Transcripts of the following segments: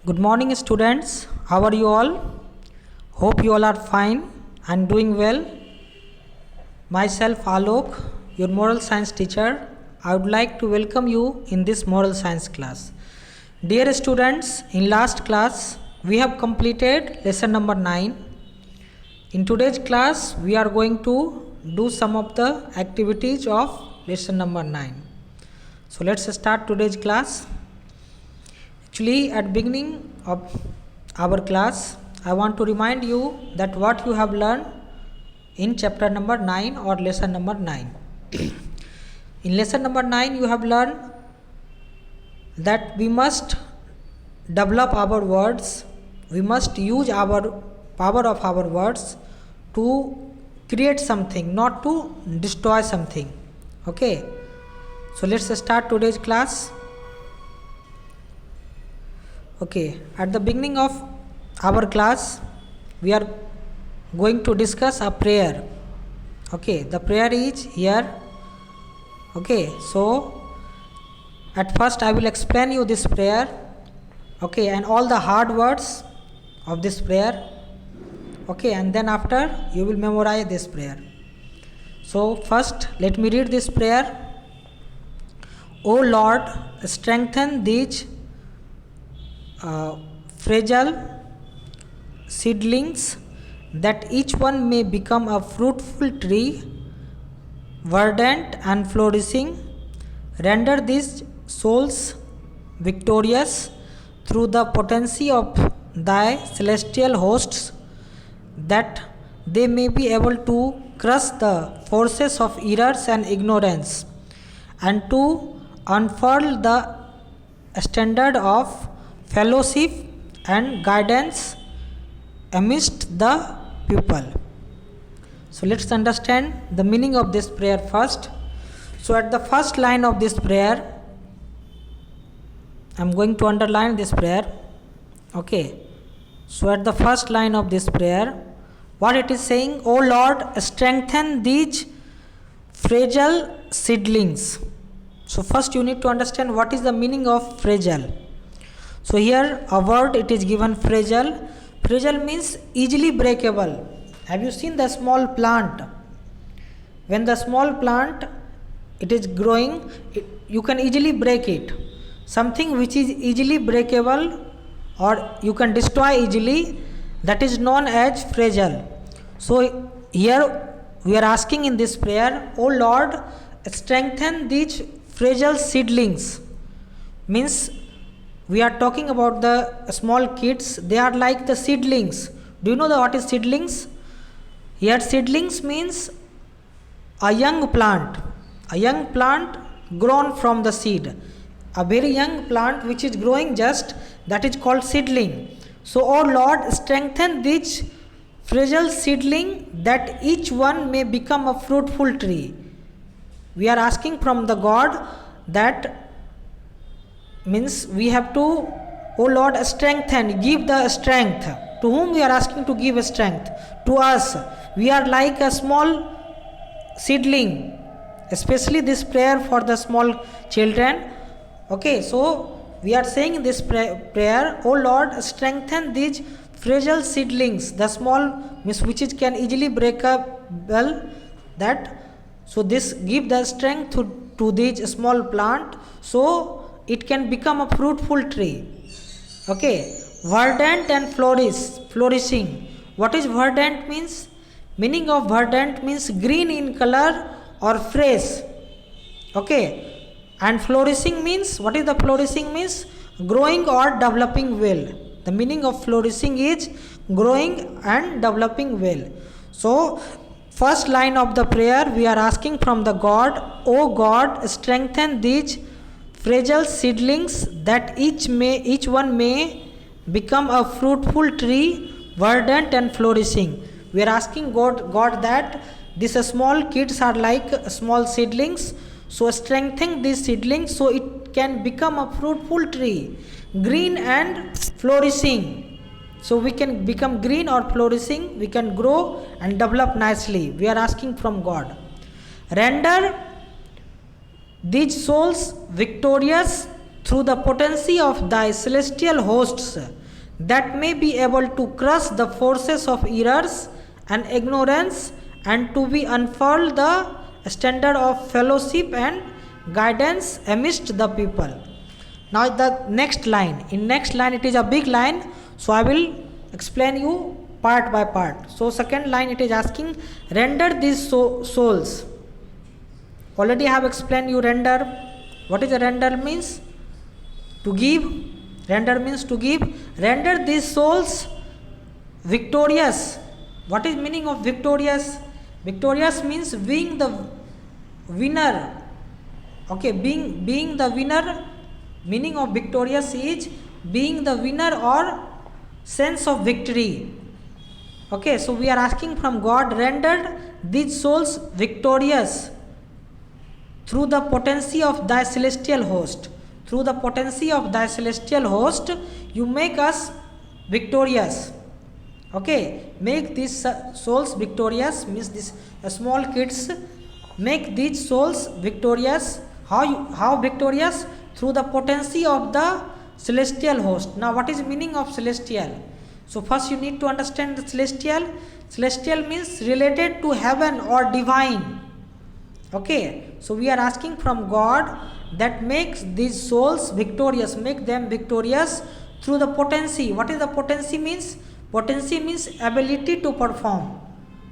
Good morning, students. How are you all? Hope you all are fine and doing well. Myself, Alok, your moral science teacher, I would like to welcome you in this moral science class. Dear students, in last class, we have completed lesson number 9. In today's class, we are going to do some of the activities of lesson number 9. So let's start today's class. Actually, at beginning of our class, I want to remind you that what you have learned in chapter number 9 or lesson number 9. In lesson number 9, you have learned that we must develop our words, we must use our power of our words to create something, not to destroy something. Okay, so let's start today's class. Okay, at the beginning of our class, we are going to discuss a prayer. Okay, the prayer is here. Okay, so at first I will explain you this prayer. Okay, and all the hard words of this prayer. Okay, and then after you will memorize this prayer. So first let me read this prayer. O Lord, strengthen these fragile seedlings, that each one may become a fruitful tree, verdant and flourishing. Render these souls victorious through the potency of thy celestial hosts, that they may be able to crush the forces of errors and ignorance, and to unfurl the standard of fellowship and guidance amidst the people. So let's understand the meaning of this prayer first. So at the first line of this prayer, I am going to underline this prayer. Okay, so at the first line of this prayer, what it is saying, O Lord, strengthen these fragile seedlings. So first you need to understand what is the meaning of fragile. So here a word it is given, fragile. Fragile means easily breakable. Have you seen the small plant? When the small plant it is growing, you can easily break it. Something which is easily breakable or you can destroy easily, that is known as fragile. So here we are asking in this prayer, O Lord, strengthen these fragile seedlings. Means we are talking about the small kids, they are like the seedlings. Do you know what is seedlings? Here seedlings means a young plant grown from the seed. A very young plant which is growing just, that is called seedling. So, O Lord, strengthen this fragile seedling, that each one may become a fruitful tree. We are asking from the God that means we have to, O Lord, strengthen, give the strength. To whom we are asking to give strength? To us. We are like a small seedling. Especially this prayer for the small children. Okay, so we are saying this prayer, O Lord, strengthen these fragile seedlings, the small which can easily breakable, that so this give the strength to this small plant, so it can become a fruitful tree. Okay, verdant and flourishing. What is verdant means? Meaning of verdant means green in color or fresh. Okay, and flourishing means, what is the flourishing means? Growing or developing well. The meaning of flourishing is growing and developing well. So first line of the prayer we are asking from the God, O God, strengthen these fragile seedlings, that each one may become a fruitful tree, verdant and flourishing. We are asking God that these small kids are like small seedlings, so strengthen these seedlings so it can become a fruitful tree, green and flourishing. So we can become green or flourishing, we can grow and develop nicely. We are asking from God. Render these souls victorious through the potency of thy celestial hosts, that may be able to crush the forces of errors and ignorance, and to be unfurl the standard of fellowship and guidance amidst the people. Now the next line. In next line it is a big line, so I will explain you part by part. So second line it is asking, render these souls. Already I have explained you render. What is a render means? To give. Render means to give. Render these souls victorious. What is meaning of victorious? Victorious means being the winner. Okay, being the winner. Meaning of victorious is being the winner or sense of victory. Okay, so we are asking from God, rendered these souls victorious through the potency of thy celestial host. Through the potency of thy celestial host, you make us victorious. Okay, make these souls victorious means these small kids, make these souls victorious. How victorious? Through the potency of the celestial host. Now what is meaning of celestial? So first you need to understand the celestial. Celestial means related to heaven or divine. Okay, so we are asking from God that makes these souls victorious, make them victorious through the potency. What is the potency means? Potency means ability to perform.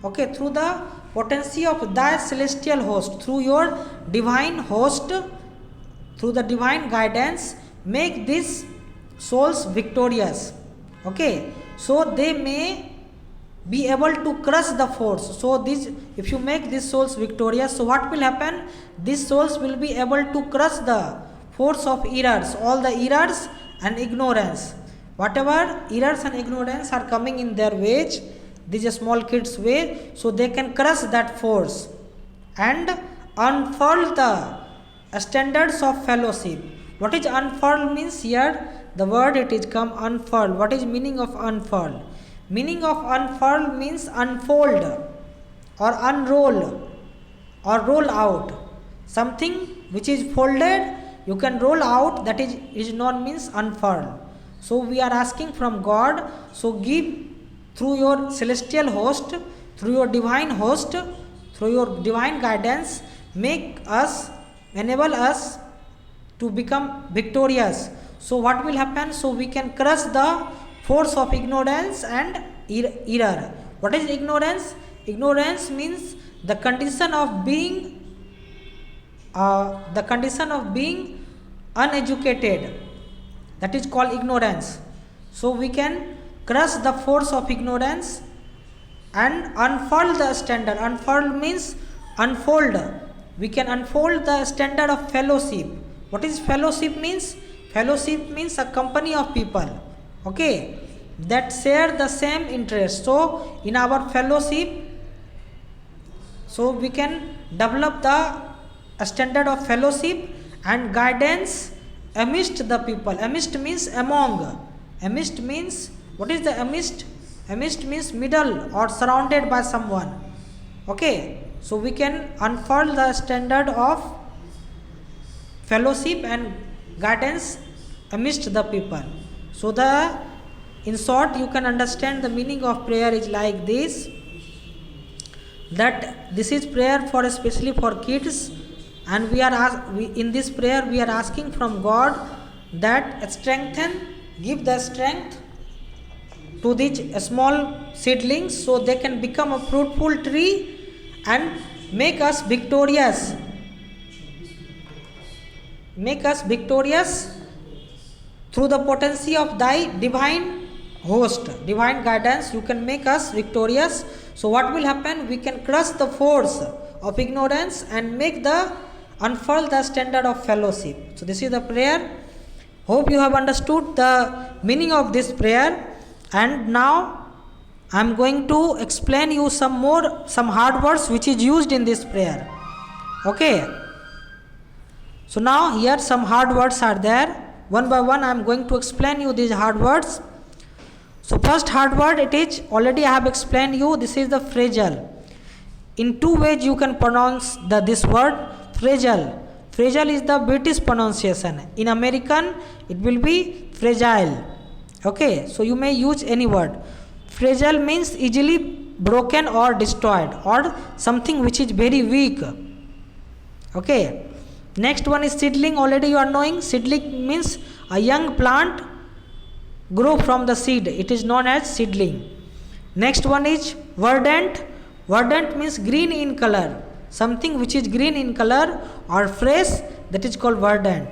Okay, through the potency of thy celestial host, through your divine host, through the divine guidance, make these souls victorious. Okay, so they may be able to crush the force. So this, if you make these souls victorious, so what will happen? These souls will be able to crush the force of errors, all the errors and ignorance. Whatever errors and ignorance are coming in their way, these small kids' way, so they can crush that force and unfurl the standards of fellowship. What is unfurl means? Here the word it is come unfurl. What is meaning of unfurl? Meaning of unfurl means unfold or unroll or roll out. Something which is folded, you can roll out, that is known means unfurl. So we are asking from God, so give through your celestial host, through your divine host, through your divine guidance, make us, enable us to become victorious. So what will happen? So we can crush the force of ignorance and error. What is ignorance? Ignorance means the condition of being uneducated. That is called ignorance. So we can crush the force of ignorance and unfurl the standard. Unfurl means unfold. We can unfold the standard of fellowship. What is fellowship means? Fellowship means a company of people, okay, that share the same interest. So in our fellowship, so we can develop the standard of fellowship and guidance amidst the people. Amidst means among. Amidst means, what is the amidst? Amidst means middle or surrounded by someone. Okay, so we can unfurl the standard of fellowship and guidance amidst the people. So in short, you can understand the meaning of prayer is like this, that this is prayer for especially for kids, and in this prayer we are asking from God that give the strength to these small seedlings so they can become a fruitful tree and make us victorious. Make us victorious through the potency of thy divine host, divine guidance. You can make us victorious. So what will happen? We can crush the force of ignorance and unfurl the standard of fellowship. So this is the prayer. Hope you have understood the meaning of this prayer. And now I am going to explain you some hard words which is used in this prayer. Okay. So now here some hard words are there. One by one I am going to explain you these hard words. So first hard word, it is, already I have explained you, this is the phrasal. In two ways you can pronounce this word, phrasal. Fragile is the British pronunciation. In American, it will be fragile. Okay, so you may use any word. Fragile means easily broken or destroyed, or something which is very weak. Okay, next one is seedling. Already you are knowing. Seedling means a young plant grow from the seed. It is known as seedling. Next one is verdant. Verdant means green in color. Something which is green in color or fresh, that is called verdant.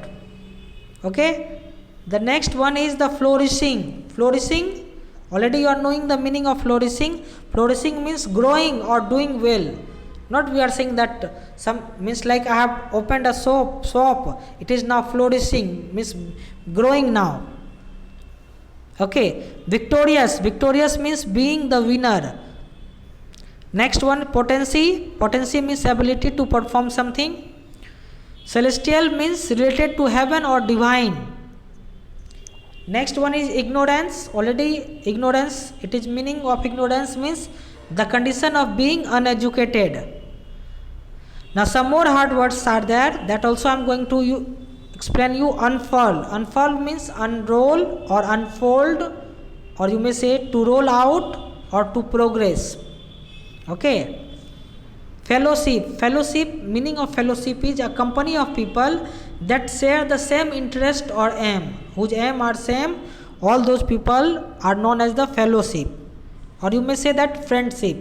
Okay. The next one is the flourishing. Flourishing, already you are knowing the meaning of flourishing. Flourishing means growing or doing well. Not we are saying that some means like I have opened a shop. It is now flourishing, means growing now. Okay. Victorious. Victorious means being the winner. Next one, potency. Potency means ability to perform something. Celestial means related to heaven or divine. Next one is ignorance. Already ignorance, it is meaning of ignorance means the condition of being uneducated. Now some more hard words are there, that also I am going to explain you. Unfurl. Unfurl means unroll or unfold, or you may say to roll out or to progress. Okay. Fellowship. Fellowship, meaning of fellowship is a company of people that share the same interest or aim, whose aim are same. All those people are known as the fellowship, or you may say that friendship.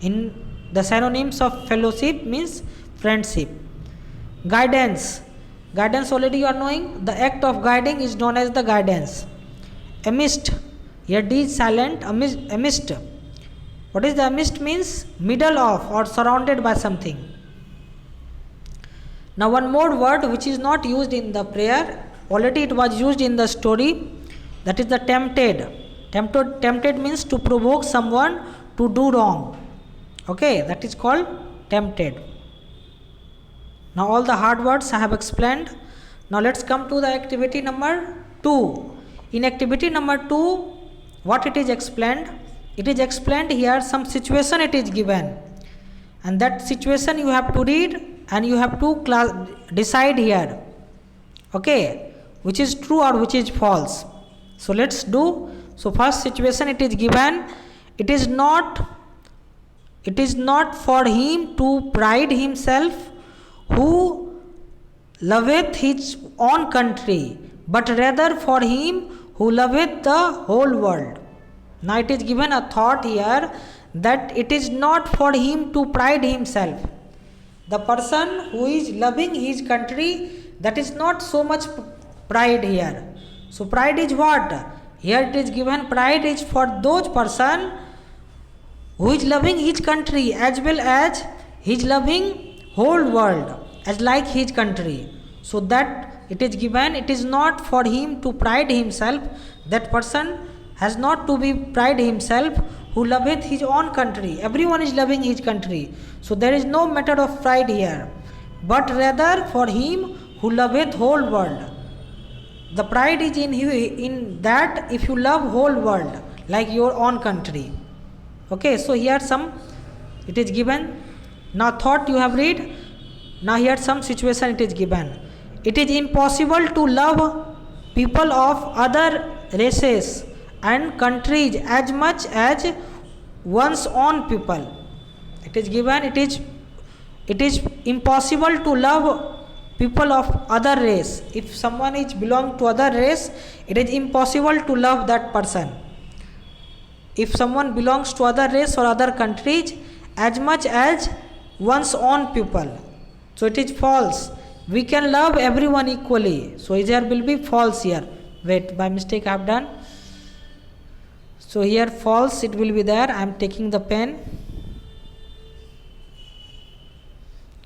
In the synonyms of fellowship means friendship. Guidance. Guidance, already you are knowing. The act of guiding is known as the guidance. Amidst. Here D is silent. Amidst. What is the amidst means? Middle of or surrounded by something. Now one more word which is not used in the prayer. Already it was used in the story. That is the tempted. Tempted means to provoke someone to do wrong. Okay, that is called tempted. Now all the hard words I have explained. Now let's come to the activity number 2. In activity number 2, what it is explained? It is explained here, some situation it is given, and that situation you have to read and you have to decide here. Okay, which is true or which is false. So let's do. So first situation it is given. It is not for him to pride himself who loveth his own country, but rather for him who loveth the whole world. Now it is given a thought here that it is not for him to pride himself. The person who is loving his country, that is not so much pride here. So pride is what? Here it is given pride is for those person who is loving his country as well as he is loving whole world as like his country. So that it is given, it is not for him to pride himself. That person has not to be pride himself who loveth his own country. Everyone is loving his country. So there is no matter of pride here. But rather for him who loveth whole world. The pride is in that if you love whole world like your own country. Okay, so here some it is given. Now thought you have read. Now here some situation it is given. It is impossible to love people of other races and countries as much as one's own people. It is given, it is impossible to love people of other race. If someone is belong to other race, it is impossible to love that person. If someone belongs to other race or other countries as much as one's own people. So it is false. We can love everyone equally. So there will be false here. Wait, by mistake I have done. So here false it will be there. I am taking the pen.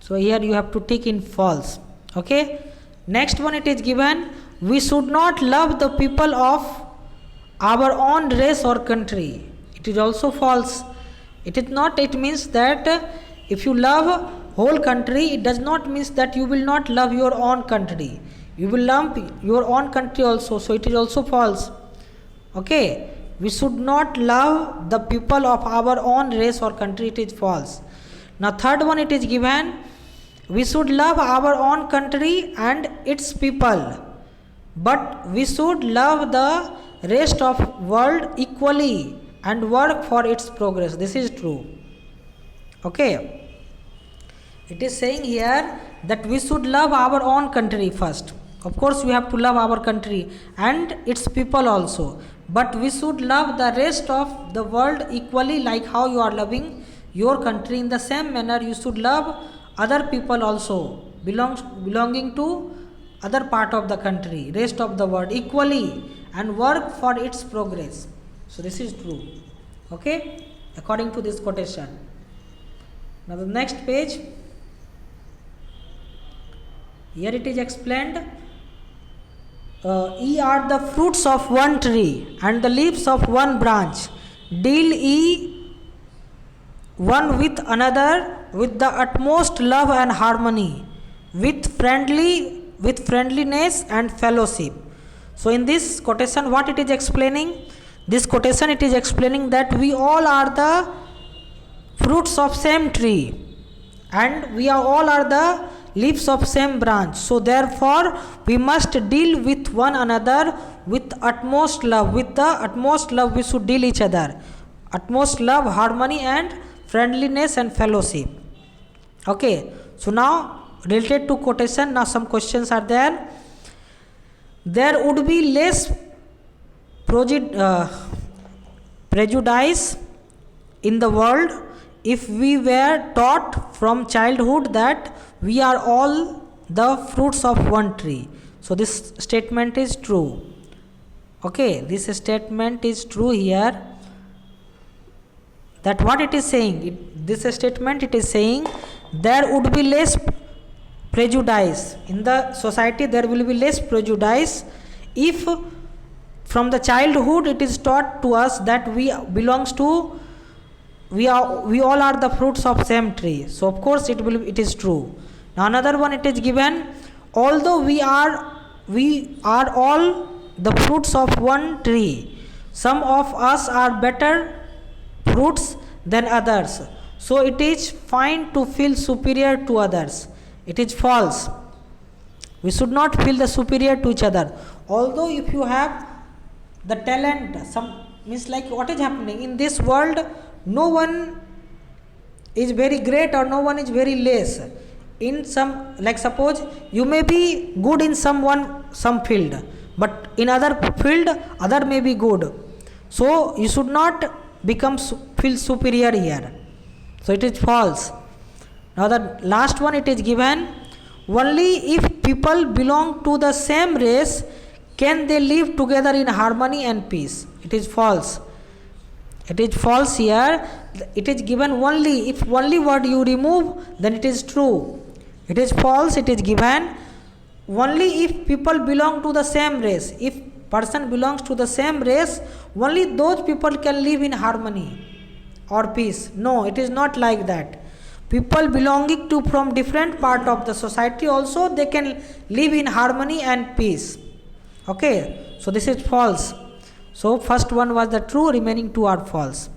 So here you have to take in false. Okay. Next one it is given. We should not love the people of our own race or country. It is also false. It is not. It means that if you love whole country, it does not mean that you will not love your own country. You will love your own country also. So it is also false. Okay. We should not love the people of our own race or country. It is false. Now third one it is given. we should love our own country and its people, but we should love the rest of world equally and work for its progress. This is true. Okay. It is saying here that we should love our own country first. Of course, we have to love our country and its people also. But we should love the rest of the world equally, like how you are loving your country. In the same manner, you should love other people also, belonging to other part of the country, rest of the world equally, and work for its progress. So this is true. Okay, according to this quotation. Now the next page. Here it is explained. Ye are the fruits of one tree and the leaves of one branch. Deal ye one with another with the utmost love and harmony, with friendliness and fellowship. So in this quotation, what it is explaining? This quotation, it is explaining that we all are the fruits of same tree and we are all are the leaves of same branch. So therefore we must deal with one another with utmost love. With the utmost love we should deal each other. Utmost love, harmony and friendliness and fellowship. Okay. So now related to quotation, now some questions are there. There would be less prejudice in the world if we were taught from childhood that we are all the fruits of one tree. So this statement is true. Okay, this statement is true here. That what it is saying, this statement it is saying there would be less prejudice in the society, there will be less prejudice if from the childhood it is taught to us that we all are the fruits of same tree. So of course it is true. Now another one it is given, although we are all the fruits of one tree, some of us are better fruits than others, so it is fine to feel superior to others. It is false. We should not feel the superior to each other. Although if you have the talent, some means like what is happening in this world, no one is very great or no one is very less. In some, like suppose you may be good in some field, but in other field other may be good. So you should not feel superior here. So it is false. Now the last one it is given, only if people belong to the same race can they live together in harmony and peace. It is false. It is false here. It is given only, if only word you remove, then it is true. It is false. It is given only if people belong to the same race. If person belongs to the same race, only those people can live in harmony or peace. No, it is not like that. People belonging to from different part of the society also, they can live in harmony and peace. Okay, so this is false. So first one was the true, remaining two are false.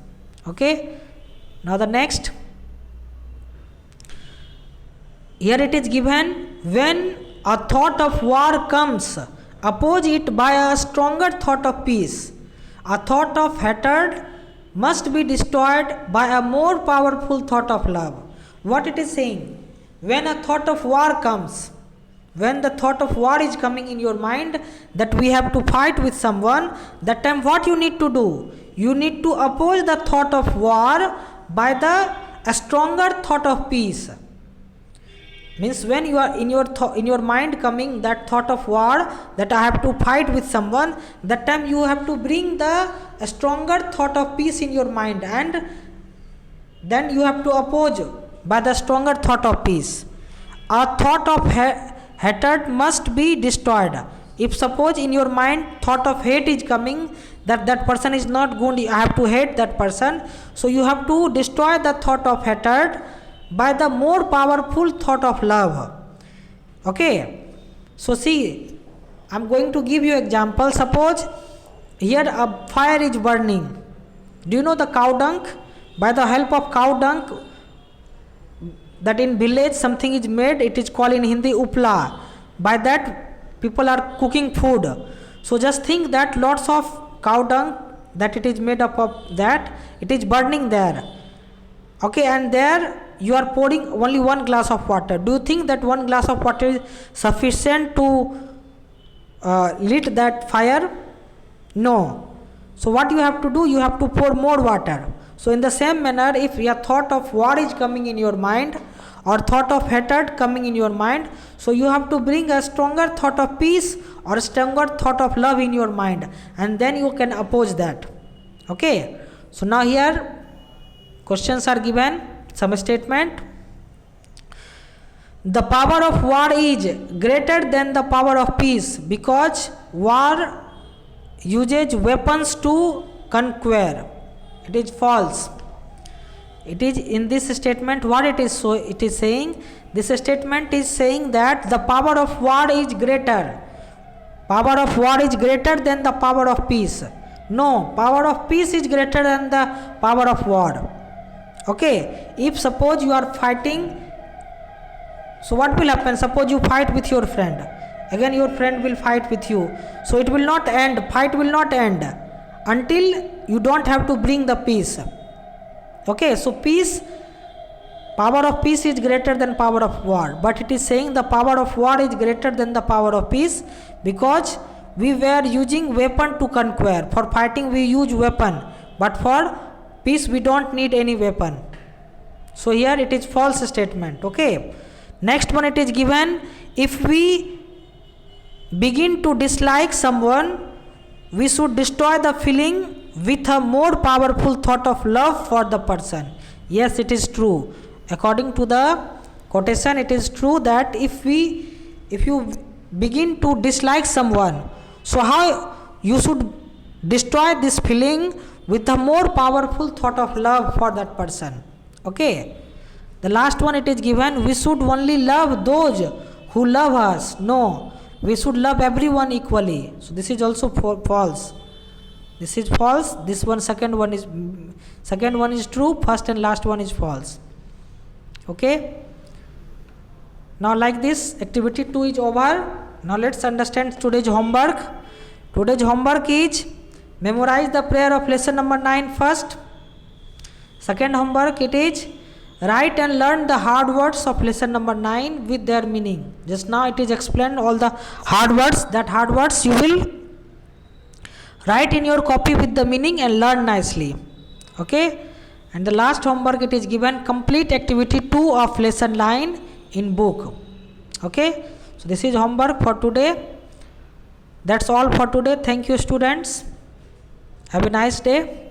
Okay, now the next. Here it is given, when a thought of war comes, oppose it by a stronger thought of peace. A thought of hatred must be destroyed by a more powerful thought of love. What it is saying? When a thought of war comes, when the thought of war is coming in your mind, that we have to fight with someone, that time what you need to do? You need to oppose the thought of war by a stronger thought of peace. Means when you are in your mind coming that thought of war, that I have to fight with someone, that time you have to bring a stronger thought of peace in your mind, and then you have to oppose by the stronger thought of peace. A thought of hatred must be destroyed. If suppose in your mind thought of hate is coming, that person is not good, I have to hate that person, so you have to destroy the thought of hatred by the more powerful thought of love. Okay, so see, I am going to give you example. Suppose here a fire is burning. Do you know the cow dung? By the help of cow dung, that in village something is made, it is called in Hindi upla. By that people are cooking food. So just think that lots of cow dung, that it is made up of that, it is burning there. Okay, and there you are pouring only 1 glass of water. Do you think that 1 glass of water is sufficient to lit that fire? No. So what you have to do, you have to pour more water. So in the same manner, if a thought of war is coming in your mind, or thought of hatred coming in your mind, so you have to bring a stronger thought of peace or a stronger thought of love in your mind, and then you can oppose that. Okay, so now here questions are given, some statement. The power of war is greater than the power of peace, because war uses weapons to conquer. It is false. It is in this statement what it is, so it is saying, this statement is saying that the power of war is greater. Power of war is greater than the power of peace. No, power of peace is greater than the power of war. Okay, if suppose you are fighting, so what will happen? Suppose you fight with your friend, again your friend will fight with you, so it will not end, fight will not end until you don't have to bring the peace. Okay, so peace, power of peace is greater than power of war, but it is saying the power of war is greater than the power of peace, because we were using weapon to conquer. For fighting we use weapon, but for peace we don't need any weapon. So here it is false statement. Okay, next one, it is given, if we begin to dislike someone, we should destroy the feeling with a more powerful thought of love for the person. Yes, it is true. According to the quotation, it is true that if you begin to dislike someone, so how you should destroy this feeling with a more powerful thought of love for that person. Okay, the last one, it is given, we should only love those who love us. No, we should love everyone equally. So this is also false. This is false. This one, second one is true, first and last one is false. Okay, now like this, activity 2 is over. Now let's understand today's homework. Today's homework is memorize the prayer of lesson number 9 first. Second homework, it is write and learn the hard words of lesson number 9 with their meaning. Just now it is explained all the hard words. That hard words you will write in your copy with the meaning and learn nicely. Okay, and the last homework, it is given complete activity 2 of lesson 9 in book. Okay, so this is homework for today. That's all for today. Thank you, students. Have a nice day.